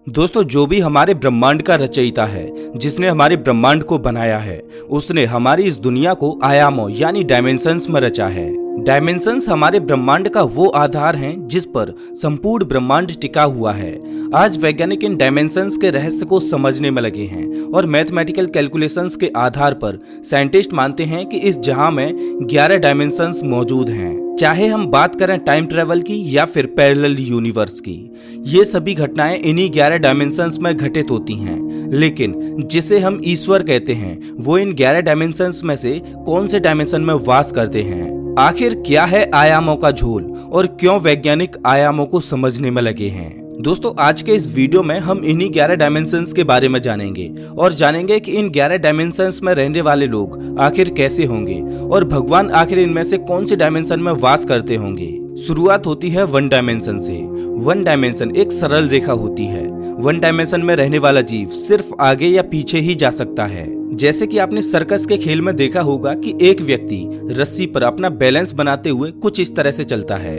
दोस्तों, जो भी हमारे ब्रह्मांड का रचयिता है, जिसने हमारे ब्रह्मांड को बनाया है, उसने हमारी इस दुनिया को आयामों यानी डायमेंशंस में रचा है। डायमेंशंस हमारे ब्रह्मांड का वो आधार हैं जिस पर संपूर्ण ब्रह्मांड टिका हुआ है। आज वैज्ञानिक इन डायमेंशंस के रहस्य को समझने में लगे हैं और मैथमेटिकल कैलकुलेशंस के आधार पर साइंटिस्ट मानते हैं कि इस जहां में 11 डायमेंशंस मौजूद हैं। चाहे हम बात करें टाइम ट्रेवल की या फिर पैरेलल यूनिवर्स की, ये सभी घटनाएं इन्हीं 11 डायमेंशंस में घटित होती हैं। लेकिन जिसे हम ईश्वर कहते हैं, वो इन 11 डायमेंशंस में से कौन से डायमेंशन में वास करते हैं? आखिर क्या है आयामों का झोल और क्यों वैज्ञानिक आयामों को समझने में लगे हैं? दोस्तों, आज के इस वीडियो में हम इन्हीं 11 डायमेंशंस के बारे में जानेंगे और जानेंगे कि इन 11 डायमेंशंस में रहने वाले लोग आखिर कैसे होंगे और भगवान आखिर इनमें से कौन से डायमेंशन में वास करते होंगे। शुरुआत होती है वन डायमेंशन से। वन डायमेंशन एक सरल रेखा होती है। वन डायमेंशन में रहने वाला जीव सिर्फ आगे या पीछे ही जा सकता है। जैसे कि आपने सर्कस के खेल में देखा होगा कि एक व्यक्ति रस्सी पर अपना बैलेंस बनाते हुए कुछ इस तरह से चलता है।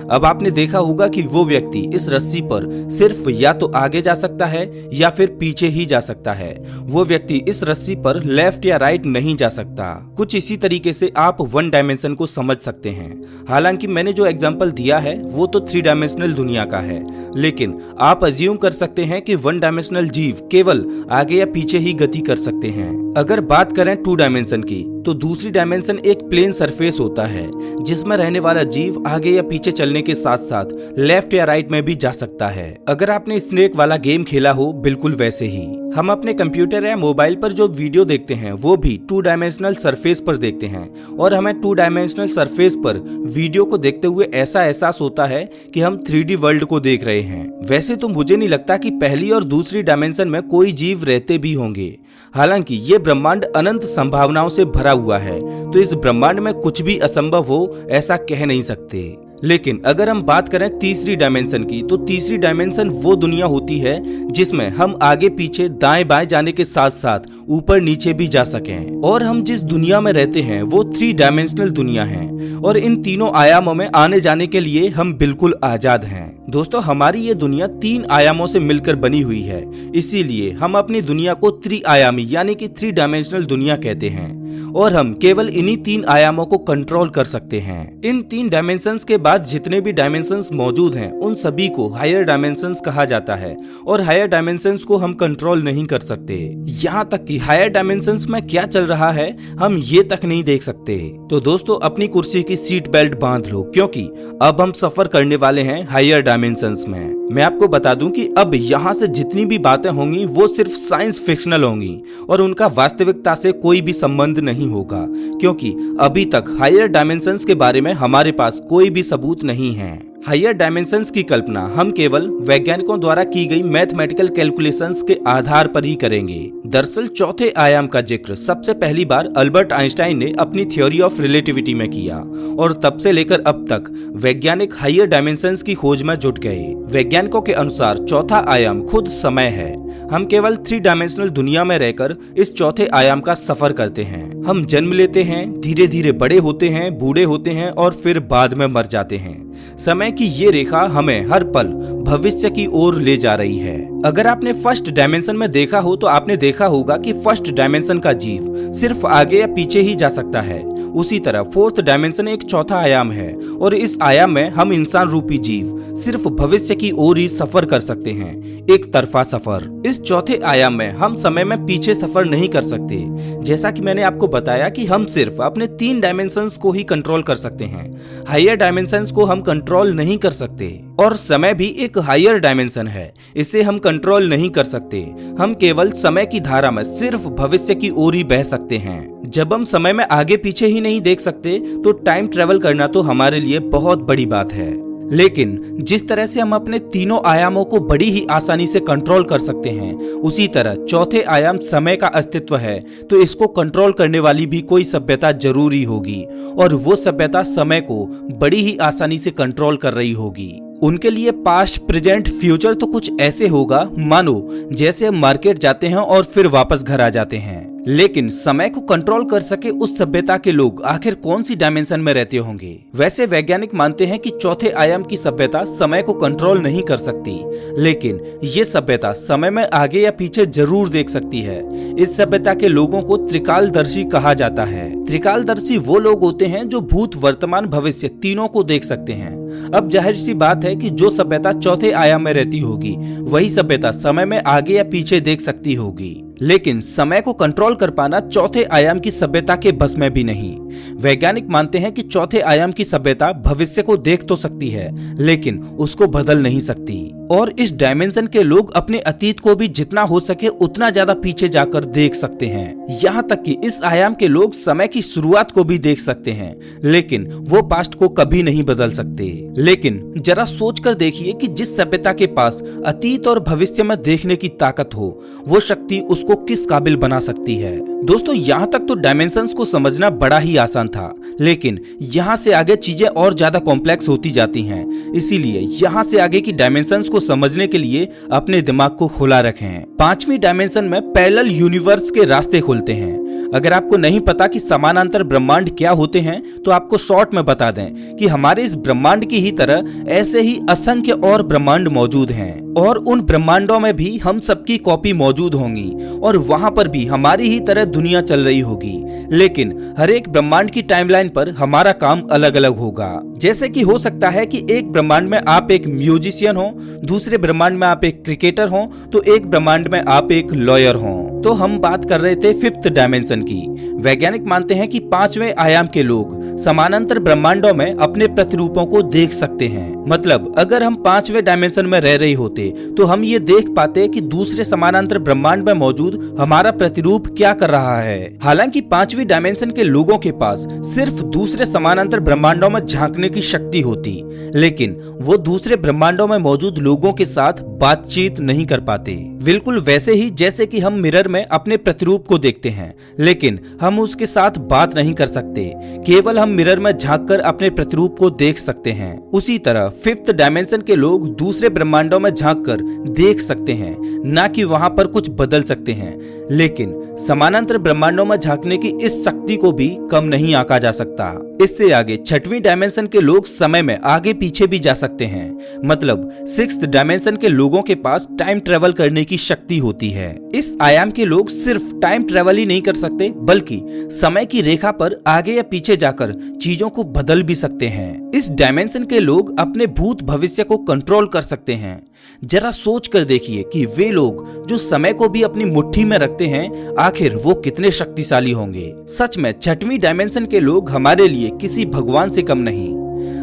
अब आपने देखा होगा कि वो व्यक्ति इस रस्सी पर सिर्फ या तो आगे जा सकता है या फिर पीछे ही जा सकता है। वो व्यक्ति इस रस्सी पर लेफ्ट या राइट नहीं जा सकता। कुछ इसी तरीके से आप वन डायमेंशन को समझ सकते हैं। हालांकि मैंने जो एग्जाम्पल दिया है वो तो 3 डायमेंशनल दुनिया का है, लेकिन आप अज्यूम कर सकते हैं कि वन डायमेंशनल जीव केवल आगे या पीछे ही गति कर सकते हैं। अगर बात करें 2 डायमेंशन की, तो दूसरी डायमेंशन एक प्लेन सरफेस होता है जिसमें रहने वाला जीव आगे या पीछे चलने के साथ साथ लेफ्ट या राइट में भी जा सकता है। अगर आपने स्नेक वाला गेम खेला हो, बिल्कुल वैसे ही हम अपने कंप्यूटर या मोबाइल पर जो वीडियो देखते हैं वो भी 2 डायमेंशनल सरफेस पर देखते हैं और हमें 2 डायमेंशनल सरफेस पर वीडियो को देखते हुए ऐसा एहसास होता है कि हम 3D वर्ल्ड को देख रहे हैं। वैसे तो मुझे नहीं लगता कि पहली और दूसरी डायमेंशन में कोई जीव रहते भी होंगे। हालांकि ये ब्रह्मांड अनंत संभावनाओं से भरा हुआ है, तो इस ब्रह्मांड में कुछ भी असंभव हो ऐसा कह नहीं सकते। लेकिन अगर हम बात करें तीसरी डायमेंशन की, तो तीसरी डायमेंशन वो दुनिया होती है जिसमें हम आगे पीछे दाएं बाएं जाने के साथ साथ ऊपर नीचे भी जा सकें। और हम जिस दुनिया में रहते हैं वो 3 डायमेंशनल दुनिया है और इन तीनों आयामों में आने जाने के लिए हम बिल्कुल आजाद हैं। दोस्तों, हमारी ये दुनिया 3 आयामों से मिलकर बनी हुई है, इसीलिए हम अपनी दुनिया को त्रिआयामी यानी कि 3 डायमेंशनल दुनिया कहते हैं और हम केवल इन्हीं 3 आयामों को कंट्रोल कर सकते हैं। इन 3 डायमेंशंस के बाद जितने भी डायमेंशंस मौजूद हैं उन सभी को हायर डायमेंशंस कहा जाता है और हायर डायमेंशंस को हम कंट्रोल नहीं कर सकते। यहाँ तक कि हायर डायमेंशंस में क्या चल रहा है हम ये तक नहीं देख सकते। तो दोस्तों, अपनी कुर्सी की सीट बेल्ट बांध लो, क्योंकि अब हम सफर करने वाले हैं हायर डायमेंशंस में। मैं आपको बता दूं कि अब यहाँ से जितनी भी बातें होंगी वो सिर्फ साइंस फिक्शनल होंगी और उनका वास्तविकता से कोई भी संबंध नहीं होगा, क्योंकि अभी तक हायर डायमेंशंस के बारे में हमारे पास कोई भी सबूत नहीं है। हायर डायमेंशंस की कल्पना हम केवल वैज्ञानिकों द्वारा की गई मैथमेटिकल कैलकुलेशंस के आधार पर ही करेंगे। दरअसल चौथे आयाम का जिक्र सबसे पहली बार अल्बर्ट आइंस्टाइन ने अपनी थ्योरी ऑफ रिलेटिविटी में किया और तब से लेकर अब तक वैज्ञानिक हायर डायमेंशंस की खोज में जुट गए। वैज्ञानिकों के अनुसार चौथा आयाम खुद समय है। हम केवल 3 डायमेंशनल दुनिया में रहकर इस चौथे आयाम का सफर करते हैं। हम जन्म लेते हैं, धीरे धीरे बड़े होते हैं, बूढ़े होते हैं और फिर बाद में मर जाते हैं। समय की ये रेखा हमें हर पल भविष्य की ओर ले जा रही है। अगर आपने फर्स्ट डायमेंशन में देखा हो तो आपने देखा होगा कि फर्स्ट डायमेंशन का जीव सिर्फ आगे या पीछे ही जा सकता है। उसी तरह फोर्थ डायमेंशन एक चौथा आयाम है और इस आयाम में हम इंसान रूपी जीव सिर्फ भविष्य की ओर ही सफर कर सकते हैं, एक तरफा सफर। इस चौथे आयाम में हम समय में पीछे सफर नहीं कर सकते। जैसा कि मैंने आपको बताया कि हम सिर्फ अपने 3 डायमेंशंस को ही कंट्रोल कर सकते हैं, हायर डायमेंशंस को हम कंट्रोल नहीं कर सकते। और समय भी एक हायर डायमेंशन है, इसे हम कंट्रोल नहीं कर सकते। हम केवल समय की धारा में सिर्फ भविष्य की ओर ही बह सकते हैं। जब हम समय में आगे पीछे ही नहीं देख सकते तो टाइम ट्रेवल करना तो हमारे लिए बहुत बड़ी बात है। लेकिन जिस तरह से हम अपने तीनों आयामों को बड़ी ही आसानी से कंट्रोल कर सकते हैं, उसी तरह चौथे आयाम समय का अस्तित्व है, तो इसको कंट्रोल करने वाली भी कोई सभ्यता जरूरी होगी और वो सभ्यता समय को बड़ी ही आसानी से कंट्रोल कर रही होगी। उनके लिए पास्ट, प्रेजेंट, फ्यूचर तो कुछ ऐसे होगा मानो जैसे हम मार्केट जाते हैं और फिर वापस घर आ जाते हैं। लेकिन समय को कंट्रोल कर सके उस सभ्यता के लोग आखिर कौन सी डायमेंशन में रहते होंगे? वैसे वैज्ञानिक मानते हैं कि चौथे आयाम की सभ्यता समय को कंट्रोल नहीं कर सकती, लेकिन ये सभ्यता समय में आगे या पीछे जरूर देख सकती है। इस सभ्यता के लोगों को त्रिकालदर्शी कहा जाता है। त्रिकालदर्शी वो लोग होते हैं जो भूत, वर्तमान, भविष्य तीनों को देख सकते हैं। अब जाहिर सी बात है कि जो सभ्यता चौथे आयाम में रहती होगी वही सभ्यता समय में आगे या पीछे देख सकती होगी, लेकिन समय को कंट्रोल कर पाना चौथे आयाम की सभ्यता के बस में भी नहीं। वैज्ञानिक मानते हैं कि चौथे आयाम की सभ्यता भविष्य को देख तो सकती है, लेकिन उसको बदल नहीं सकती। और इस डायमेंशन के लोग अपने अतीत को भी जितना हो सके उतना ज्यादा पीछे जाकर देख सकते हैं। यहाँ तक कि इस आयाम के लोग समय की शुरुआत को भी देख सकते हैं, लेकिन वो पास्ट को कभी नहीं बदल सकते। लेकिन जरा सोच कर देखिए कि जिस सभ्यता के पास अतीत और भविष्य में देखने की ताकत हो, वो शक्ति उसको किस काबिल बना सकती है। दोस्तों, यहाँ तक तो डायमेंशंस को समझना बड़ा ही आसान था, लेकिन यहाँ से आगे चीजें और ज्यादा कॉम्प्लेक्स होती जाती हैं। इसीलिए यहाँ से आगे की डायमेंशंस को समझने के लिए अपने दिमाग को खुला रखें। 5वीं डायमेंशन में पैरेलल यूनिवर्स के रास्ते खुलते हैं। अगर आपको नहीं पता कि समानांतर ब्रह्मांड क्या होते हैं, तो आपको शॉर्ट में बता दें कि हमारे इस ब्रह्मांड की ही तरह ऐसे ही असंख्य और ब्रह्मांड मौजूद हैं, और उन ब्रह्मांडों में भी हम सबकी कॉपी मौजूद होंगी, और वहां पर भी हमारी ही तरह दुनिया चल रही होगी। लेकिन हर एक ब्रह्मांड की टाइमलाइन पर हमारा काम अलग अलग होगा। जैसे कि हो सकता है कि एक ब्रह्मांड में आप एक म्यूजिशियन हो, दूसरे ब्रह्मांड में आप एक क्रिकेटर हो, तो एक ब्रह्मांड में आप एक लॉयर हो। तो हम बात कर रहे थे 5th डायमेंशन की। वैज्ञानिक मानते हैं कि 5वें आयाम के लोग समानांतर ब्रह्मांडों में अपने प्रतिरूपों को देख सकते हैं। मतलब अगर हम 5वें डायमेंशन में रह रहे होते तो हम ये देख पाते कि दूसरे समानांतर ब्रह्मांड में मौजूद हमारा प्रतिरूप क्या कर रहा है। हालांकि 5वीं डायमेंशन के लोगों के पास सिर्फ दूसरे समानांतर ब्रह्मांडों में झांकने की शक्ति होती, लेकिन वो दूसरे ब्रह्मांडों में मौजूद लोगों के साथ बातचीत नहीं कर पाते। बिल्कुल वैसे ही जैसे कि हम मिरर में अपने प्रतिरूप को देखते हैं, लेकिन हम उसके साथ बात नहीं कर सकते, केवल हम मिरर में झांककर अपने प्रतिरूप को देख सकते हैं। उसी तरह 5th डायमेंशन के लोग दूसरे ब्रह्मांडों में झांककर देख सकते हैं, ना कि वहां पर कुछ बदल सकते हैं। लेकिन समानांतर ब्रह्मांडों में झांकने की इस शक्ति को भी कम नहीं आंका जा सकता। इससे आगे 6वीं डायमेंशन के लोग समय में आगे पीछे भी जा सकते हैं। मतलब 6th डायमेंशन के लोगों के पास टाइम ट्रेवल करने की शक्ति होती है। इस आयाम के लोग सिर्फ टाइम ट्रेवल ही नहीं कर सकते, बल्कि समय की रेखा पर आगे या पीछे जाकर चीजों को बदल भी सकते हैं। इस डायमेंशन के लोग अपने भूत भविष्य को कंट्रोल कर सकते हैं। जरा सोच कर देखिए कि वे लोग जो समय को भी अपनी मुट्ठी में रखते हैं, आखिर वो कितने शक्तिशाली होंगे। सच में 6वीं डायमेंशन के लोग हमारे लिए किसी भगवान से कम नहीं।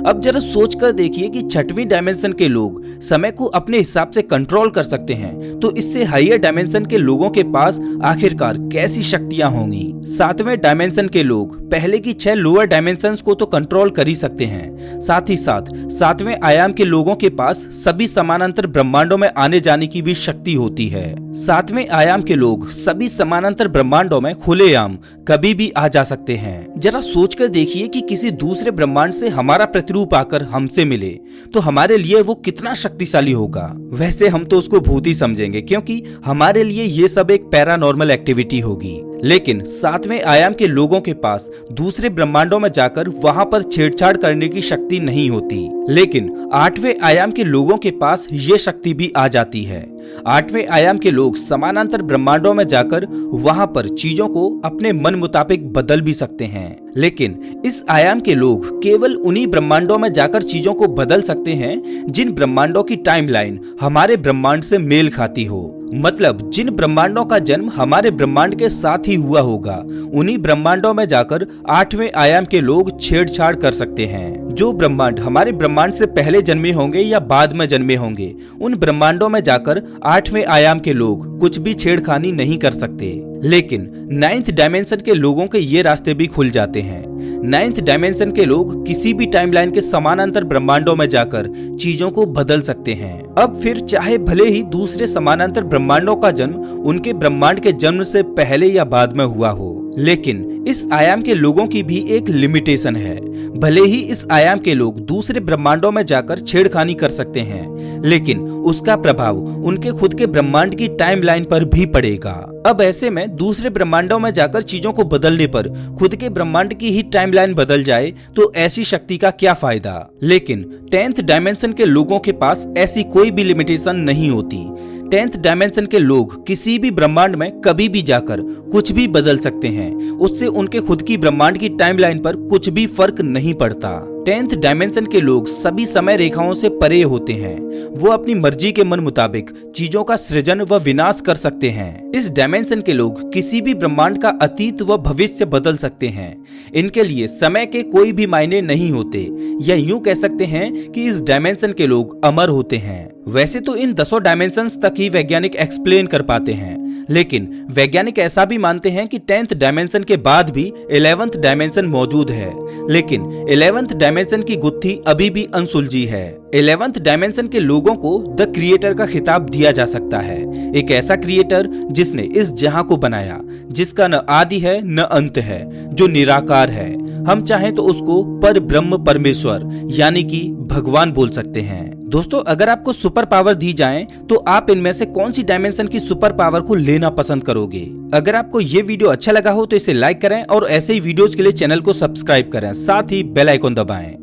अब जरा सोच कर देखिए कि 6वीं डायमेंशन के लोग समय को अपने हिसाब से कंट्रोल कर सकते हैं, तो इससे हायर डायमेंशन के लोगों के पास आखिरकार कैसी शक्तियां होंगी। 7वें डायमेंशन के लोग पहले की 6 लोअर डायमेंशंस को तो कंट्रोल कर ही सकते हैं, साथ ही साथ 7वें आयाम के लोगों के पास सभी समानांतर ब्रह्मांडों में आने जाने की भी शक्ति होती है। 7वें आयाम के लोग सभी समानांतर ब्रह्मांडों में खुलेआम कभी भी आ जा सकते हैं। जरा सोच कर देखिए कि किसी दूसरे ब्रह्मांड से हमारा प्रतिरूप आकर हमसे मिले, तो हमारे लिए वो कितना शक्तिशाली होगा। वैसे हम तो उसको भूत ही समझेंगे, क्योंकि हमारे लिए ये सब एक पैरानॉर्मल एक्टिविटी होगी। लेकिन 7वें आयाम के लोगों के पास दूसरे ब्रह्मांडों में जाकर वहां पर छेड़छाड़ करने की शक्ति नहीं होती, लेकिन 8वें आयाम के लोगों के पास ये शक्ति भी आ जाती है। 8वें आयाम के लोग समानांतर ब्रह्मांडों में जाकर वहां पर चीजों को अपने मन मुताबिक बदल भी सकते हैं। लेकिन इस आयाम के लोग केवल उन्हीं ब्रह्मांडों में जाकर चीजों को बदल सकते हैं जिन ब्रह्मांडों की टाइमलाइन हमारे ब्रह्मांड से मेल खाती हो। मतलब जिन ब्रह्मांडों का जन्म हमारे ब्रह्मांड के साथ ही हुआ होगा, उन्हीं ब्रह्मांडों में जाकर 8वें आयाम के लोग छेड़छाड़ कर सकते हैं। जो ब्रह्मांड हमारे ब्रह्मांड से पहले जन्मे होंगे या बाद में जन्मे होंगे, उन ब्रह्मांडों में जाकर 8वें आयाम के लोग कुछ भी छेड़खानी नहीं कर सकते। लेकिन 9th डायमेंशन के लोगों के ये रास्ते भी खुल जाते हैं। 9th डायमेंशन के लोग किसी भी टाइमलाइन के समानांतर ब्रह्मांडों में जाकर चीजों को बदल सकते हैं। अब फिर चाहे भले ही दूसरे समानांतर ब्रह्मांडों का जन्म उनके ब्रह्मांड के जन्म से पहले या बाद में हुआ हो, लेकिन इस आयाम के लोगों की भी एक लिमिटेशन है। भले ही इस आयाम के लोग दूसरे ब्रह्मांडों में जाकर छेड़खानी कर सकते हैं, लेकिन उसका प्रभाव उनके खुद के ब्रह्मांड की टाइमलाइन पर भी पड़ेगा। अब ऐसे में दूसरे ब्रह्मांडों में जाकर चीजों को बदलने पर खुद के ब्रह्मांड की ही टाइमलाइन बदल जाए तो ऐसी शक्ति का क्या फायदा। लेकिन 10th डायमेंशन के लोगों के पास ऐसी कोई भी लिमिटेशन नहीं होती। 10th डायमेंशन के लोग किसी भी ब्रह्मांड में कभी भी जाकर कुछ भी बदल सकते हैं। उससे उनके खुद की ब्रह्मांड की टाइमलाइन पर कुछ भी फर्क नहीं पड़ता। 10th डायमेंशन के लोग सभी समय रेखाओं से परे होते हैं। वो अपनी मर्जी के मन मुताबिक चीजों का सृजन व विनाश कर सकते हैं। इस डायमेंशन के लोग किसी भी ब्रह्मांड का अतीत व भविष्य बदल सकते हैं। इनके लिए समय के कोई भी मायने नहीं होते, या यूं कह सकते हैं कि इस डायमेंशन के लोग अमर होते हैं। वैसे तो इन 10 डायमेंशंस तक ही वैज्ञानिक एक्सप्लेन कर पाते हैं, लेकिन वैज्ञानिक ऐसा भी मानते हैं कि 10th डायमेंशन के बाद भी 11th डायमेंशन मौजूद है, लेकिन 11th डायमेंशन की गुत्थी अभी भी अनसुलझी है। 11th डायमेंशन के लोगों को द क्रिएटर का खिताब दिया जा सकता है। एक ऐसा क्रिएटर जिसने इस जहां को बनाया, जिसका न आदि है न अंत है, जो निराकार है। हम चाहें तो उसको पर ब्रह्म परमेश्वर यानी कि भगवान बोल सकते हैं। दोस्तों, अगर आपको सुपर पावर दी जाए तो आप इनमें से कौन सी डायमेंशन की सुपर पावर को लेना पसंद करोगे? अगर आपको ये वीडियो अच्छा लगा हो तो इसे लाइक करें और ऐसे ही वीडियोस के लिए चैनल को सब्सक्राइब करें, साथ ही बेल आइकन दबाएं।